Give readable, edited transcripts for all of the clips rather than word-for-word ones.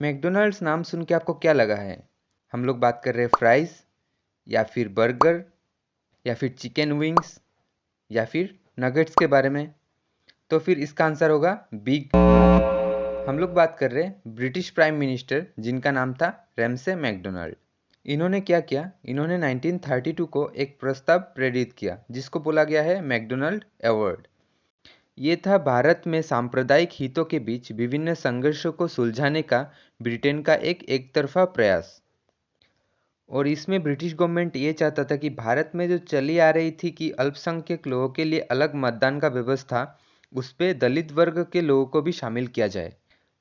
McDonald's नाम सुन के आपको क्या लगा है? हम लोग बात कर रहे हैं फ्राइज़ या फिर बर्गर या फिर चिकन विंग्स या फिर नगेट्स के बारे में? तो फिर इसका आंसर होगा बिग नो। हम लोग बात कर रहे हैं ब्रिटिश प्राइम मिनिस्टर जिनका नाम था रैमसे मैकडोनाल्ड। इन्होंने क्या किया? इन्होंने 1932 को एक प्रस्ताव प्रेरित किया जिसको बोला गया है मैकडोनल्ड अवार्ड। ये था भारत में सांप्रदायिक हितों के बीच विभिन्न संघर्षों को सुलझाने का ब्रिटेन का एक एकतरफा प्रयास। और इसमें ब्रिटिश गवर्नमेंट ये चाहता था कि भारत में जो चली आ रही थी कि अल्पसंख्यक लोगों के लिए अलग मतदान का व्यवस्था, उस पे दलित वर्ग के लोगों को भी शामिल किया जाए,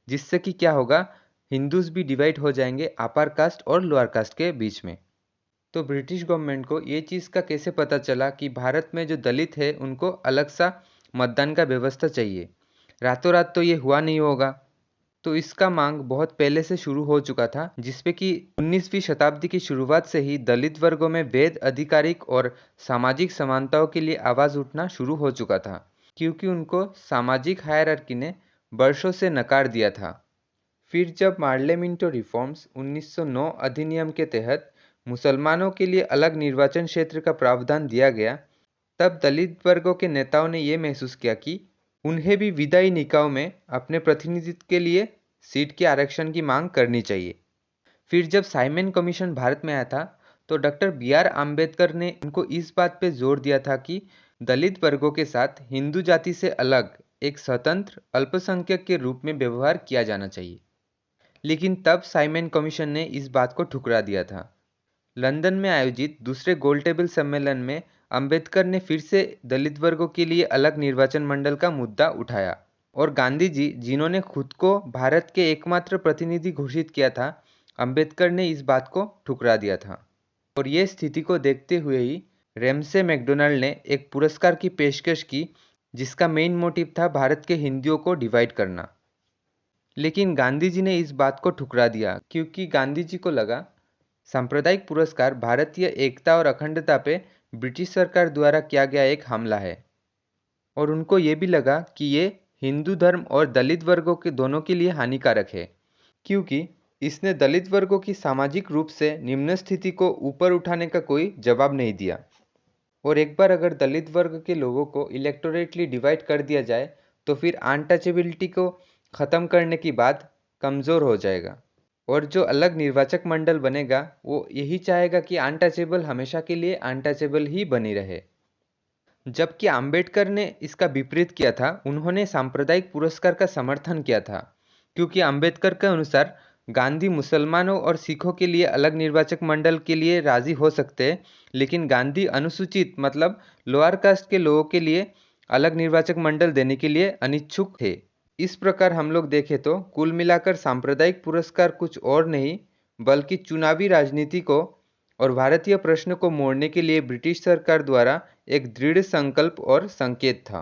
जिससे कि क्या होगा, हिंदूज भी डिवाइड हो जाएंगे अपर कास्ट और लोअर कास्ट के बीच में। तो ब्रिटिश गवर्नमेंट को ये चीज़ का कैसे पता चला कि भारत में जो दलित है उनको अलग सा मतदान का व्यवस्था चाहिए? रातों रात तो ये हुआ नहीं होगा। तो इसका मांग बहुत पहले से शुरू हो चुका था, जिसपे कि 19वीं शताब्दी की शुरुआत से ही दलित वर्गों में वैध आधिकारिक और सामाजिक समानताओं के लिए आवाज़ उठना शुरू हो चुका था, क्योंकि उनको सामाजिक हायरार्की ने वर्षों से नकार दिया था। फिर जब पार्लियामेंटरी रिफॉर्म्स 1909 अधिनियम के तहत मुसलमानों के लिए अलग निर्वाचन क्षेत्र का प्रावधान दिया गया, तब दलित वर्गों के नेताओं ने यह महसूस किया कि उन्हें भी विधायी निकायों में अपने प्रतिनिधित्व के लिए सीट के आरक्षण की मांग करनी चाहिए। फिर जब साइमन कमीशन भारत में आया था, तो डॉक्टर बी.आर. आम्बेडकर ने उनको इस बात पे जोर दिया था कि दलित वर्गों के साथ हिंदू जाति से अलग एक स्वतंत्र अल्पसंख्यक के रूप में व्यवहार किया जाना चाहिए। लेकिन तब साइमन कमीशन ने इस बात को ठुकरा दिया था। लंदन में आयोजित दूसरे गोल टेबल सम्मेलन में अंबेडकर ने फिर से दलित वर्गों के लिए अलग निर्वाचन मंडल का मुद्दा उठाया, और गांधी जी, जिन्होंने खुद को भारत के एकमात्र प्रतिनिधि घोषित किया था, अंबेडकर ने इस बात को ठुकरा दिया था। और ये स्थिति को देखते हुए ही रैमसे मैकडोनाल्ड ने एक पुरस्कार की पेशकश की, जिसका मेन मोटिव था भारत के हिंदुओं को डिवाइड करना। लेकिन गांधी जी ने इस बात को ठुकरा दिया, क्योंकि गांधी जी को लगा सांप्रदायिक पुरस्कार भारतीय एकता और अखंडता पे ब्रिटिश सरकार द्वारा किया गया एक हमला है। और उनको ये भी लगा कि ये हिंदू धर्म और दलित वर्गों के दोनों के लिए हानिकारक है, क्योंकि इसने दलित वर्गों की सामाजिक रूप से निम्न स्थिति को ऊपर उठाने का कोई जवाब नहीं दिया। और एक बार अगर दलित वर्ग के लोगों को इलेक्टोरेटली डिवाइड कर दिया जाए, तो फिर अनटचेबिलिटी को ख़त्म करने की बात कमज़ोर हो जाएगा। और जो अलग निर्वाचक मंडल बनेगा, वो यही चाहेगा कि अनटचेबल हमेशा के लिए अनटचेबल ही बनी रहे। जबकि अंबेडकर ने इसका विपरीत किया था, उन्होंने सांप्रदायिक पुरस्कार का समर्थन किया था, क्योंकि अंबेडकर के अनुसार गांधी मुसलमानों और सिखों के लिए अलग निर्वाचक मंडल के लिए राजी हो सकते हैं, लेकिन गांधी अनुसूचित मतलब लोअर कास्ट के लोगों के लिए अलग निर्वाचक मंडल देने के लिए अनिच्छुक थे। इस प्रकार हम लोग देखें तो कुल मिलाकर सांप्रदायिक पुरस्कार कुछ और नहीं, बल्कि चुनावी राजनीति को और भारतीय प्रश्न को मोड़ने के लिए ब्रिटिश सरकार द्वारा एक दृढ़ संकल्प और संकेत था।